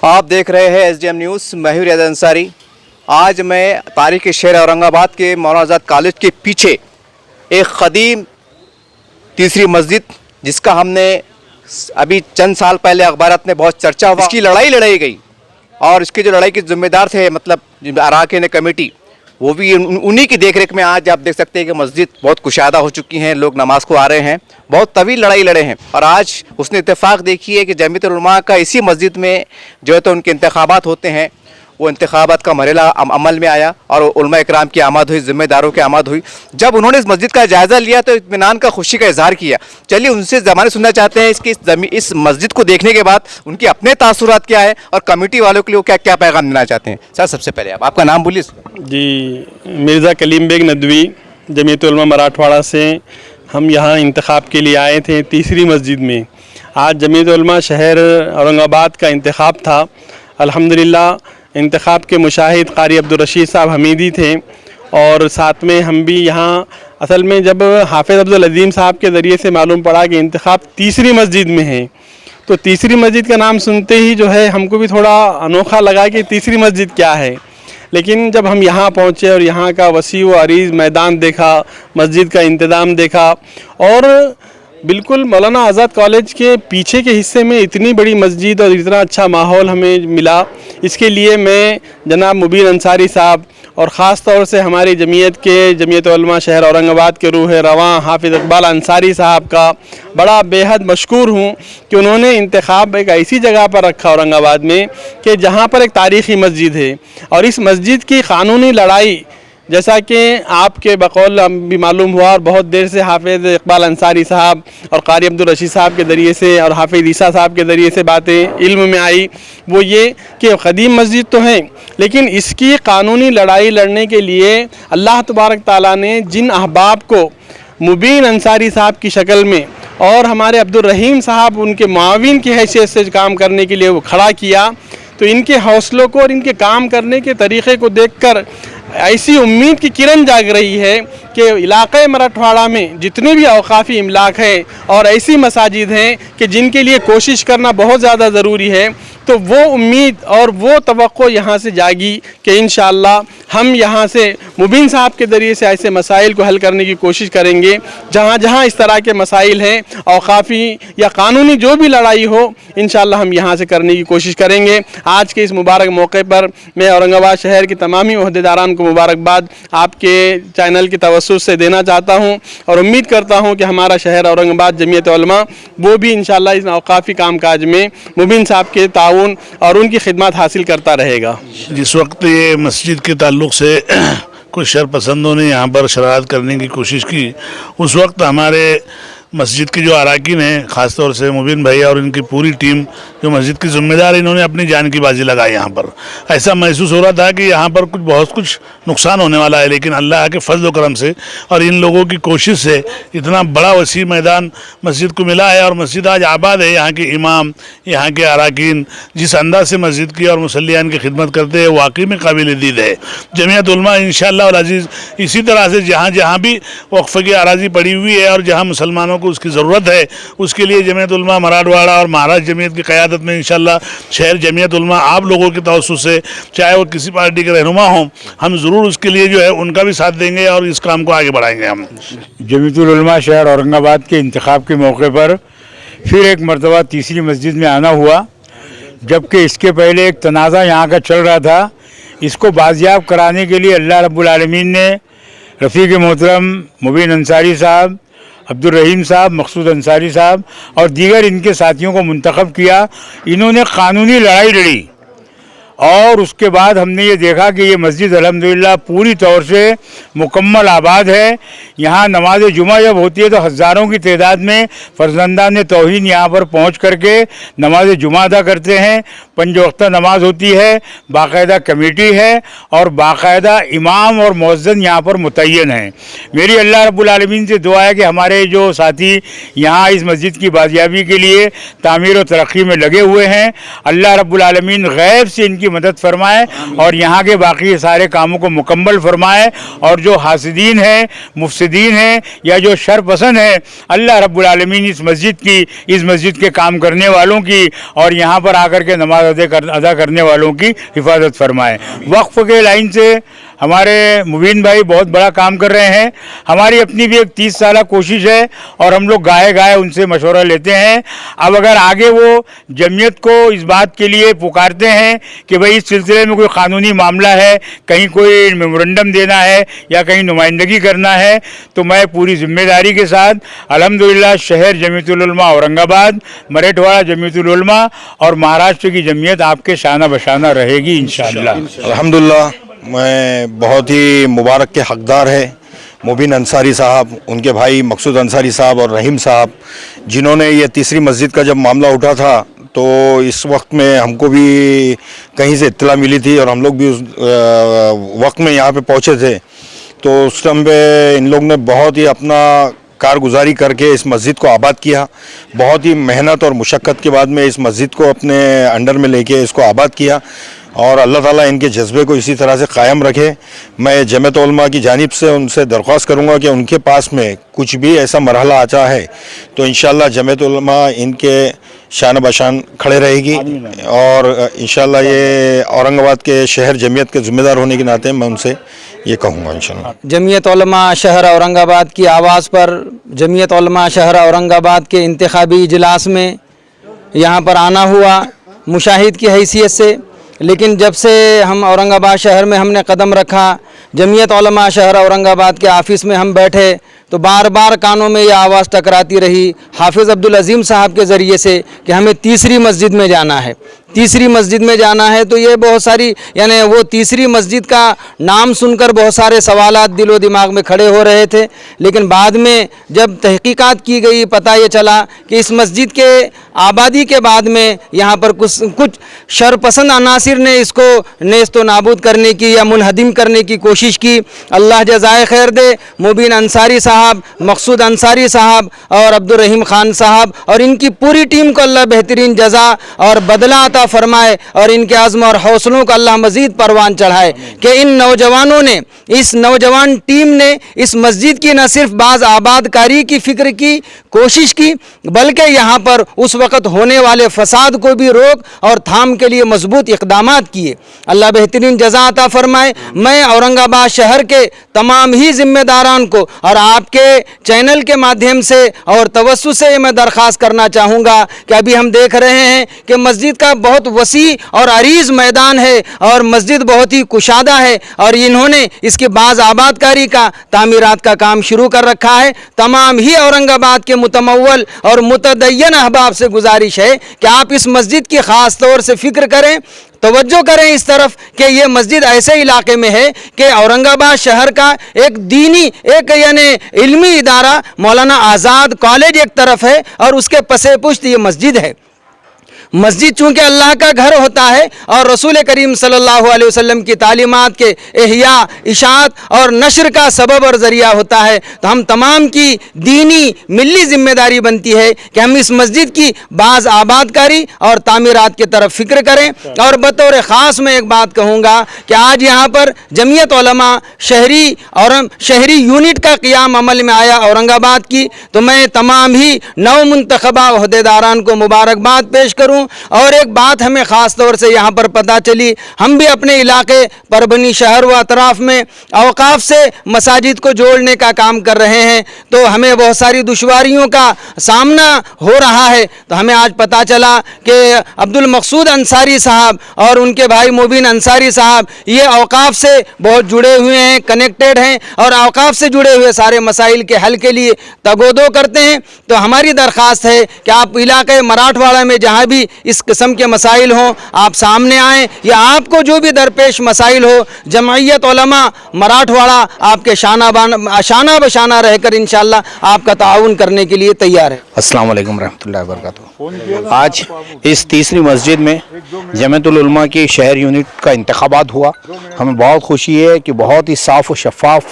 आप देख रहे हैं SDM न्यूज़। मैं हूं रियाज अंसारी। आज मैं तारीख़ी शहर औरंगाबाद के मौलाना आज़ाद कॉलेज के पीछे एक क़दीम तीसरी मस्जिद, जिसका हमने अभी चंद साल पहले अखबारात में बहुत चर्चा हुआ, इसकी लड़ाई लड़ाई गई और इसकी जो लड़ाई के ज़िम्मेदार थे मतलब अराकीन कमेटी, वो भी उन्हीं की देखरेख में आज आप देख सकते हैं कि मस्जिद बहुत कुशादा हो चुकी हैं, लोग नमाज को आ रहे हैं। बहुत तवील लड़ाई लड़े हैं और आज उसने इत्तेफाक देखी है कि जमीयत उलमा का इसी मस्जिद में जो है तो उनके इंतखाबात होते हैं, वो इंतखाबात का मरहला अमल में आया और उलमा इकराम की आमद हुई, ज़िम्मेदारों की आमद हुई। जब उन्होंने इस मस्जिद का जायज़ा लिया तो इत्मीनान का, खुशी का इजहार किया। चलिए उनसे ज़माने सुनना चाहते हैं इस मस्जिद को देखने के बाद उनके अपने तासुरात क्या है और कमेटी वालों के लिए क्या क्या पैगाम देना चाहते हैं। सर, सबसे पहले आपका नाम बोलिए। जी, मिर्ज़ा कलीम बेग नदवी, जमीयत उलमा मराठवाड़ा से हम यहाँ इंतखाब के लिए आए थे तीसरी मस्जिद में। आज जमीयत उलमा शहर औरंगाबाद का इंतखाब था। अल्हम्दुलिल्लाह इंतखाब के मुशाहिद क़ारी अब्दुल रशीद साहब हमीदी थे और साथ में हम भी यहाँ, असल में जब हाफ़िज़ अब्दुल अज़ीम साहब के ज़रिए से मालूम पड़ा कि इंतखाब तीसरी मस्जिद में है, तो तीसरी मस्जिद का नाम सुनते ही जो है हमको भी थोड़ा अनोखा लगा कि तीसरी मस्जिद क्या है। लेकिन जब हम यहाँ पहुँचे और यहाँ का वसी व अरीज़ मैदान देखा, मस्जिद का इंतज़ाम देखा और बिल्कुल मौलाना आज़ाद कॉलेज के पीछे के हिस्से में इतनी बड़ी मस्जिद और इतना अच्छा माहौल हमें मिला, इसके लिए मैं जनाब मुबीन अंसारी साहब और ख़ास तौर से हमारी जमीयत उलमा शहर औरंगाबाद के रूह रवां हाफिज़ इकबाल अंसारी साहब का बड़ा बेहद मशकूर हूँ कि उन्होंने इंतखाब एक ऐसी जगह पर रखा औरंगाबाद में कि जहाँ पर एक तारीख़ी मस्जिद है और इस मस्जिद की क़ानूनी लड़ाई, जैसा कि आपके बकौल भी मालूम हुआ और बहुत देर से हाफिज़ इकबाल अंसारी साहब और क़ारी अब्दुल रशीद साहब के ज़रिए से और हाफिज़ ईसा साहब के ज़रिए से बातें इल्म में आई, वो ये कि क़दीम मस्जिद तो है लेकिन इसकी क़ानूनी लड़ाई लड़ने के लिए अल्लाह तबारक ताला ने जिन अहबाब को मुबीन अंसारी साहब की शक्ल में और हमारे अब्दुल रहीम साहब उनके मुआविन की हैसियत से काम करने के लिए वो खड़ा किया, तो इनके हौसलों को और इनके काम करने के तरीक़े को देखकर ऐसी उम्मीद की किरण जाग रही है कि इलाक़े मराठवाड़ा में जितने भी अवकाफ़ी इमलाक हैं और ऐसी मसाजिद हैं कि जिनके लिए कोशिश करना बहुत ज़्यादा ज़रूरी है, तो वो उम्मीद और वो तवक्को यहाँ से जागी कि इंशाअल्लाह हम यहाँ से मुबीन साहब के ज़रिए से ऐसे मसाइल को हल करने की कोशिश करेंगे। जहाँ जहाँ इस तरह के मसाइल हैं, अवकाफ़ी या कानूनी जो भी लड़ाई हो, इंशाअल्लाह हम यहाँ से करने की कोशिश करेंगे। आज के इस मुबारक मौके पर मैं औरंगाबाद शहर के तमामी ओहदेदारान को मुबारकबाद आपके चैनल की तवस्सुस से देना चाहता हूँ और उम्मीद करता हूँ कि हमारा शहर औरंगाबाद जमीयत उलमा वो भी इंशाअल्लाह इस अवकाफ़ी काम काज में मुबीन साहब के ताउन और उनकी खिदमत हासिल करता रहेगा। जिस वक्त ये मस्जिद के ताल्लुक़ से कुछ शरपसंदों ने यहाँ पर शरारत करने की कोशिश की, उस वक्त हमारे मस्जिद की जो अराकीन हैं, ख़ास तौर से मुबीन भैया और इनकी पूरी टीम जो मस्जिद की ज़िम्मेदार है, इन्होंने अपनी जान की बाजी लगाई। यहाँ पर ऐसा महसूस हो रहा था कि यहाँ पर बहुत कुछ नुकसान होने वाला है, लेकिन अल्लाह के फजल करम से और इन लोगों की कोशिश से इतना बड़ा वसी मैदान मस्जिद को मिला है और मस्जिद आज आबाद है। यहाँ के इमाम, यहाँ के अराकीन जिस अंदाज से मस्जिद की और मुसल्लियान की खिदमत करते हैं, वाकई में काबिल दीद है। जमीयत उलमा इंशाअल्लाह अल अज़ीज़ इसी तरह से जहाँ जहाँ भी वक्फ़े की अराज़ी पड़ी हुई है और जहाँ मुसलमानों को उसकी ज़रूरत है, उसके लिए जमीयत उलमा मराठवाड़ा और महाराष्ट्र जमीयत की क़यादत में इंशाअल्लाह शहर जमीयत उलमा आप लोगों के तवस्सुस से, चाहे वो किसी पार्टी के रहनुमा हों, हम ज़रूर उसके लिए जो है उनका भी साथ देंगे और इस काम को आगे बढ़ाएंगे। हम जमीयत उलमा शहर औरंगाबाद के इंतखाब के मौके पर फिर एक मरतबा तीसरी मस्जिद में आना हुआ, जबकि इसके पहले एक तनाज़ा यहाँ का चल रहा था। इसको बाजियाब कराने के लिए अल्लाह रब्बुल आलमीन ने रफ़ीक मोहतरम मुबीन अंसारी साहब, अब्दुल रहीम साहब, मकसूद अंसारी साहब और दीगर इनके साथियों को मुंतखब किया। इन्होंने क़ानूनी लड़ाई लड़ी और उसके बाद हमने ये देखा कि ये मस्जिद अल्हम्दुलिल्लाह पूरी तौर से मुकम्मल आबाद है। यहाँ नमाज जुमा जब होती है तो हज़ारों की तादाद में फ़र्जंदान तौहीन यहाँ पर पहुँच करके नमाज जुमा अदा करते हैं। 5 वक्त नमाज होती है, बाकायदा कमेटी है और बाकायदा इमाम और मुअज्जिन यहाँ पर मुतय्यन है। मेरी अल्लाह रब्बुल आलमीन से दुआ है कि हमारे जो साथी यहाँ इस मस्जिद की बाजियाबी के लिए तामीर और तरक्की में लगे हुए हैं, अल्लाह रब्बुल आलमीन गैब से इनकी की मदद फरमाए और यहाँ के बाकी सारे कामों को मुकम्मल फरमाए। और जो हासिदीन हैं, मुफसिदीन हैं या जो शर पसंद हैं, अल्लाह रब्बुल आलमीन इस मस्जिद के काम करने वालों की और यहाँ पर आकर के नमाज अदा करने वालों की हिफाजत फरमाए। वक्फ के लाइन से हमारे मुबीन भाई बहुत बड़ा काम कर रहे हैं। हमारी अपनी भी एक 30 साल कोशिश है और हम लोग गाए उनसे मशवरा लेते हैं। अब अगर आगे वो जमीयत को इस बात के लिए पुकारते हैं कि भाई इस सिलसिले में कोई क़ानूनी मामला है, कहीं कोई मेमोरेंडम देना है या कहीं नुमाइंदगी करना है, तो मैं पूरी जिम्मेदारी के साथ अल्हम्दुलिल्लाह शहर जमीयतुल उलमा औरंगाबाद, मराठवाड़ा जमीयतुल उलमा और महाराष्ट्र की जमीयत आपके शाना बशाना रहेगी इंशाअल्लाह। अल्हम्दुलिल्लाह, मैं बहुत ही मुबारक के हकदार है मुबीन अंसारी साहब, उनके भाई मकसूद अंसारी साहब और रहीम साहब, जिन्होंने ये तीसरी मस्जिद का जब मामला उठा था तो इस वक्त में हमको भी कहीं से इत्तला मिली थी और हम लोग भी उस वक्त में यहाँ पे पहुँचे थे। तो उस टाइम पे इन लोग ने बहुत ही अपना कारगुजारी करके इस मस्जिद को आबाद किया। बहुत ही मेहनत और मुशक्क़त के बाद में इस मस्जिद को अपने अंडर में लेके इसको आबाद किया और अल्लाह ताला इनके जज्बे को इसी तरह से कायम रखे। मैं जमीयत उलमा की जानिब से उनसे दरख्वास्त करूँगा कि उनके पास में कुछ भी ऐसा मरहला आता है तो इंशाअल्लाह जमीयत उलमा इनके शान बशान खड़े रहेगी और इंशाअल्लाह ये औरंगाबाद के शहर जमीयत के ज़िम्मेदार होने के नाते मैं उनसे ये कहूँगा इंशाअल्लाह। जमीयत उलमा शहर औरंगाबाद की आवाज़ पर जमीयत उलमा शहर औरंगाबाद के इंतखाबी इजलास में यहाँ पर आना हुआ मुशाहिद की हैसियत से। लेकिन जब से हम औरंगाबाद शहर में हमने कदम रखा, जमीयत उलमा शहर औरंगाबाद के ऑफ़िस में हम बैठे तो बार बार कानों में ये आवाज़ टकराती रही हाफिज़ अब्दुल अज़ीम साहब के ज़रिए से कि हमें तीसरी मस्जिद में जाना है, तीसरी मस्जिद में जाना है। तो ये बहुत सारी यानी वो तीसरी मस्जिद का नाम सुनकर बहुत सारे सवालात दिलो दिमाग में खड़े हो रहे थे। लेकिन बाद में जब तहकीकात की गई पता ये चला कि इस मस्जिद के आबादी के बाद में यहाँ पर कुछ शरपसंद अनासिर ने इसको नेस्त व नाबूद करने की या मुनहदिम करने की कोशिश की। अल्लाह जज़ाए खैर दे मुबीन अंसारी साहब, मकसूद अंसारी साहब और अब्दुल रहीम खान साहब और इनकी पूरी टीम को अल्लाह बेहतरीन जज़ा और बदला अता फरमाए और इनके आज़्म और हौसलों को अल्लाह मज़ीद परवान चढ़ाए कि इन नौजवानों ने, इस नौजवान टीम ने इस मस्जिद की न सिर्फ बाज़ आबादकारी की फ़िक्र की, कोशिश की, बल्कि यहाँ पर उस वक़्त होने वाले फसाद को भी रोक और थाम के लिए मजबूत इक़दामात किए। अल्लाह बेहतरीन जज़ा अता फरमाए। मैं औरंगाबाद शहर के तमाम ही ज़िम्मेदारान को और आपके चैनल के माध्यम से और तवस्सु से मैं दरख्वास्त करना चाहूँगा कि अभी हम देख रहे हैं कि मस्जिद का बहुत वसी और अरीज़ मैदान है और मस्जिद बहुत ही कुशादा है और इन्होंने इसकी बाज़ आबादकारी का, तामीरात का काम शुरू कर रखा है। तमाम ही औरंगाबाद के मुतमव्वल और मुतदय्यन अहबाब से गुजारिश है कि आप इस मस्जिद की ख़ास तौर से फ़िक्र करें, तवज्जो करें इस तरफ कि ये मस्जिद ऐसे इलाके में है कि औरंगाबाद शहर का एक दीनी, एक यानी इल्मी इदारा मौलाना आज़ाद कॉलेज एक तरफ है और उसके पसे पुश्त ये मस्जिद है। मस्जिद चूँकि अल्लाह का घर होता है और रसूल करीम सल्लल्लाहु अलैहि वसल्लम की तालीमात के एहया, इशाअत और नशर का सबब और ज़रिया होता है, तो हम तमाम की दीनी मिली ज़िम्मेदारी बनती है कि हम इस मस्जिद की बाज़ आबादकारी और तामीरात की तरफ फ़िक्र करें। और बतौर ख़ास मैं एक बात कहूँगा कि आज यहाँ पर जमीयत उलमा शहरी यूनिट का क़ियाम अमल में आया औरंगाबाद की, तो मैं तमाम ही नौ मुंतखबा ओहदेदारान को मुबारकबाद पेश करूँ। और एक बात हमें ख़ास तौर से यहाँ पर पता चली, हम भी अपने इलाके परभनी शहर व अतराफ़ में औक़ाफ़ से मसाजिद को जोड़ने का काम कर रहे हैं, तो हमें बहुत सारी दुश्वारियों का सामना हो रहा है। तो हमें आज पता चला कि अब्दुल मकसूद अंसारी साहब और उनके भाई मुबीन अंसारी साहब ये औक़ाफ़ से बहुत जुड़े हुए हैं, कनेक्टेड हैं और औक़ाफ़ से जुड़े हुए सारे मसाइल के हल के लिए तगोदो करते हैं। तो हमारी दरख्वास्त है कि आप इलाके मराठवाड़ा में जहाँ भी इस किस्म के मसाइल हों आप सामने आएँ, या आपको जो भी दरपेश मसाइल हो, जमइयत उलमा मराठवाड़ा आपके शाना बशाना रहकर इंशाअल्लाह आपका ताउन करने के लिए तैयार है। अस्सलाम वालेकुम रहमतुल्लाहि व बरकातुहू। आज इस तीसरी मस्जिद में जमीयतुल उलमा की शहर यूनिट का इंतखाबात हुआ। हमें बहुत खुशी है कि बहुत ही साफ़ और शफ़ाफ़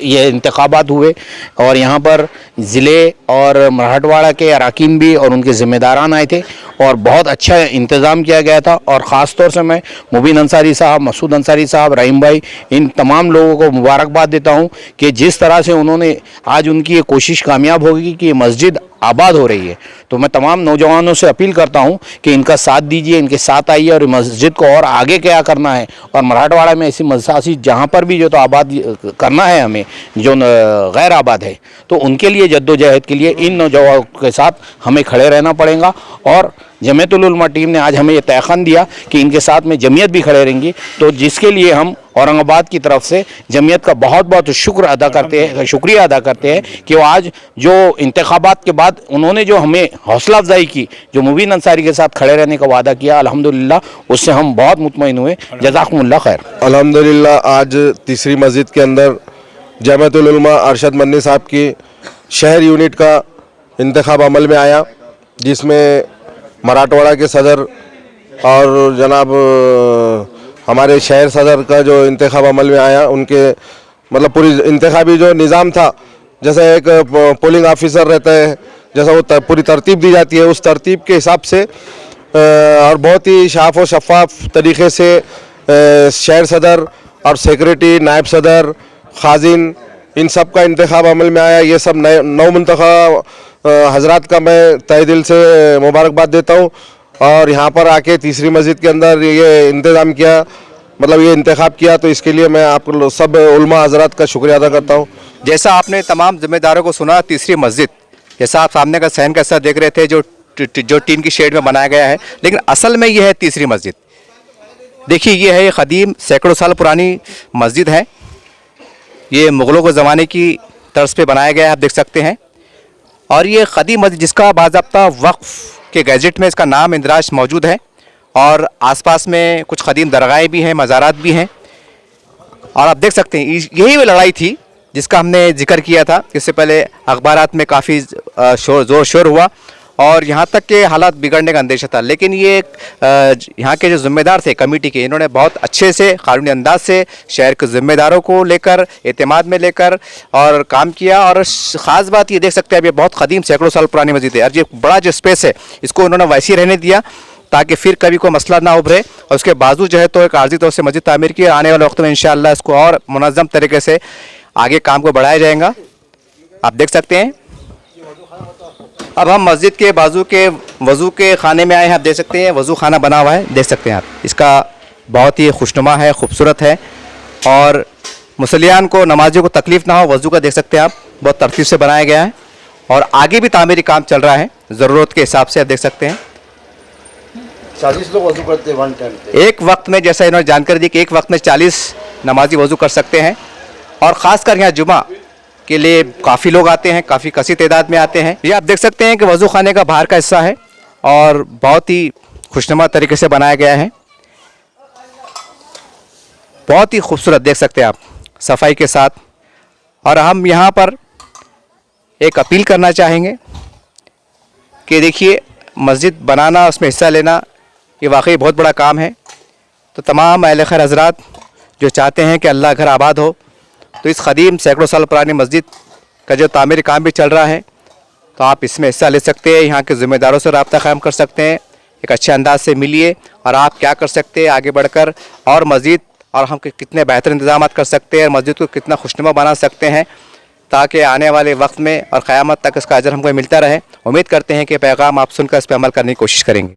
ये इंतखाबात हुए और यहाँ पर ज़िले और मराठवाड़ा के अरकान भी और उनके ज़िम्मेदारान आए थे और बहुत अच्छा इंतज़ाम किया गया था। और ख़ास तौर से मैं मुबीन अंसारी साहब, मसूद अंसारी साहब, रहीम भाई, इन तमाम लोगों को मुबारकबाद देता हूँ कि जिस तरह से उन्होंने आज उनकी ये कोशिश कामयाब होगी कि ये मस्जिद आबाद हो रही है। तो मैं तमाम नौजवानों से अपील करता हूँ कि इनका साथ दीजिए, इनके साथ आइए और मस्जिद को और आगे क्या करना है और मराठवाड़ा में ऐसी मसाजिद जहाँ पर भी जो तो आबाद करना है हमें, जो गैर आबाद है, तो उनके लिए जद्दोजहद के लिए इन नौजवानों के साथ हमें खड़े रहना पड़ेगा। और जमीयतुल उलमा टीम ने आज हमें ये तयख़न दिया कि इनके साथ में जमीयत भी खड़े रहेंगी, तो जिसके लिए हम औरंगाबाद की तरफ से जमीयत का बहुत बहुत शुक्रिया अदा करते हैं कि वो आज जो इंतखाबात के बाद उन्होंने जो हमें हौसला अफजाई की, जो मुबीन अंसारी के साथ खड़े रहने का वादा किया, अल्हम्दुलिल्लाह उससे हम बहुत मुतमईन हुए। जज़ाकुमुल्लाह खैर। अल्हम्दुलिल्लाह आज तीसरी मस्जिद के अंदर जमीयतुल उलमा अरशद मन्नी साहब की शहर यूनिट का इंतखाब अमल में आया, जिसमें मराठवाड़ा के सदर और जनाब हमारे शहर सदर का जो इंतखाब अमल में आया, उनके मतलब पूरी इंतखाबी जो निज़ाम था, जैसे एक पोलिंग ऑफिसर रहता है, जैसा वो पूरी तरतीब दी जाती है, उस तरतीब के हिसाब से और बहुत ही साफ़ और शफाफ तरीक़े से शहर सदर और सेक्रेटरी, नायब सदर, खाजिन, इन सब का इंतखाब अमल में आया। ये सब नौ मुंतखब हजरात का मैं तहे दिल से मुबारकबाद देता हूँ। और यहाँ पर आके तीसरी मस्जिद के अंदर ये इंतज़ाम किया, मतलब ये इंतखाब किया, तो इसके लिए मैं आप सब उलमा हजरात का शुक्रिया अदा करता हूँ। जैसा आपने तमाम जिम्मेदारों को सुना, तीसरी मस्जिद जैसा आप सामने का सहन कैसा देख रहे थे, जो टीन की शेड में बनाया गया है, लेकिन असल में ये है तीसरी मस्जिद। देखिए ये है, ये क़दीम सैकड़ों साल पुरानी मस्जिद है। ये मुग़लों के ज़माने की तर्ज पे बनाया गया है, आप देख सकते हैं। और ये क़दीम मस्जिद जिसका बाज़ाब्ता वक्फ़ के गैजेट में इसका नाम इंदराज मौजूद है, और आसपास में कुछ क़दीम दरगाहें भी हैं, मज़ारात भी हैं। और आप देख सकते हैं यही वो लड़ाई थी जिसका हमने जिक्र किया था। इससे पहले अखबारात में काफ़ी ज़ोर शोर हुआ और यहाँ तक के हालात बिगड़ने का अंदेशा था, लेकिन ये यहाँ के जो ज़िम्मेदार थे कमेटी के, इन्होंने बहुत अच्छे से कानूनी अंदाज से शहर के ज़िम्मेदारों को लेकर, एतमाद में लेकर और काम किया। और ख़ास बात ये देख सकते हैं, अब ये बहुत क़दीम सैकड़ों साल पुरानी मस्जिद है, और ये बड़ा जो स्पेस है इसको उन्होंने वैसे रहने दिया ताकि फिर कभी कोई मसला ना उभरे। और उसके बावजूद जो है तो एक आर्जी तौर से मस्जिद तामीर की, आने वाले वक्त में इंशाअल्लाह इसको और मुनज़्ज़म तरीके से आगे काम को बढ़ाया जाएगा। आप देख सकते हैं। अब हम मस्जिद के बाजू के वज़ू के खाने में आए हैं। आप देख सकते हैं वज़ू खाना बना हुआ है, देख सकते हैं आप। इसका बहुत ही खुशनुमा है, खूबसूरत है, और मुसलियान को, नमाजियों को तकलीफ़ ना हो, वज़ू का देख सकते हैं आप, बहुत तरतीब से बनाया गया है। और आगे भी तामीरी काम चल रहा है ज़रूरत के हिसाब से, आप देख सकते हैं। 40 लोग वज़ू करते हैं वन टाइम पे। एक वक्त में, जैसा इन्होंने जानकारी दी कि एक वक्त में 40 नमाजी वज़ू कर सकते हैं। और ख़ासकर यहाँ जुमा के लिए काफ़ी लोग आते हैं, काफ़ी कसी तादाद में आते हैं। ये आप देख सकते हैं कि वज़ू खाने का बाहर का हिस्सा है और बहुत ही खुशनुमा तरीके से बनाया गया है, बहुत ही खूबसूरत, देख सकते हैं आप, सफाई के साथ। और हम यहाँ पर एक अपील करना चाहेंगे कि देखिए मस्जिद बनाना, उसमें हिस्सा लेना, ये वाकई बहुत बड़ा काम है। तो तमाम अहले खैर हज़रात जो चाहते हैं कि अल्लाह घर आबाद हो, तो इस क़दीम सैकड़ों साल पुरानी मस्जिद का जो तामीरी काम भी चल रहा है, तो आप इसमें हिस्सा ले सकते हैं। यहाँ के ज़िम्मेदारों से रब्ता क़ायम कर सकते हैं, एक अच्छे अंदाज से मिलिए और आप क्या कर सकते हैं आगे बढ़कर, और मस्जिद और हम कितने बेहतर इंतज़ाम कर सकते हैं, मस्जिद को कितना खुशनुमा बना सकते हैं, ताकि आने वाले वक्त में और क़यामत तक इसका अजर हमको मिलता रहे। उम्मीद करते हैं कि पैगाम आप सुनकर इस पर अमल करने की कोशिश करेंगे।